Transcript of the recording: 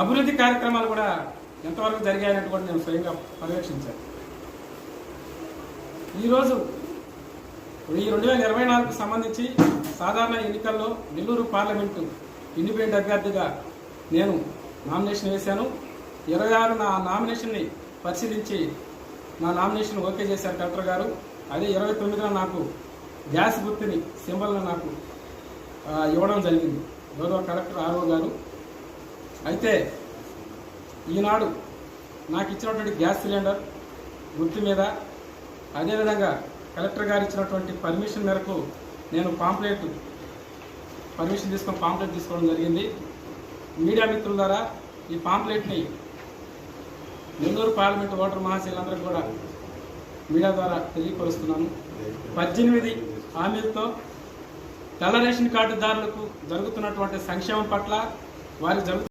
అభివృద్ధి కార్యక్రమాలు కూడా ఎంతవరకు జరిగాయని కూడా నేను స్వయంగా పర్యవేక్షించాను. ఈరోజు ఈ 2024కు సంబంధించి సాధారణ ఎన్నికల్లో నెల్లూరు పార్లమెంటు ఇండిపెండెంట్ అభ్యర్థిగా నేను నామినేషన్ వేశాను. 26 నా నామినేషన్ని పరిశీలించి నా నామినేషన్ ఓకే చేశారు కలెక్టర్ గారు. అదే 29న నాకు గ్యాస్ గుర్తుని సింబల్ని నాకు ఇవ్వడం జరిగింది గౌరవ కలెక్టర్ ఆర్ఓ గారు. అయితే ఈనాడు నాకు ఇచ్చినటువంటి గ్యాస్ సిలిండర్ గుర్తు మీద అదేవిధంగా కలెక్టర్ గారు ఇచ్చినటువంటి పర్మిషన్ మేరకు నేను పర్మిషన్ తీసుకొని పాంప్లెట్ తీసుకోవడం జరిగింది. మీడియా మిత్రుల ద్వారా ఈ పాంప్లెట్ని నెల్లూరు పార్లమెంటు ఓటర్ మహాశయులందరికీ కూడా మీడియా ద్వారా తెలియపరుస్తున్నాను. 18 హామీలతో తెల్ల రేషన్ కార్డుదారులకు జరుగుతున్నటువంటి సంక్షేమం పట్ల వారికి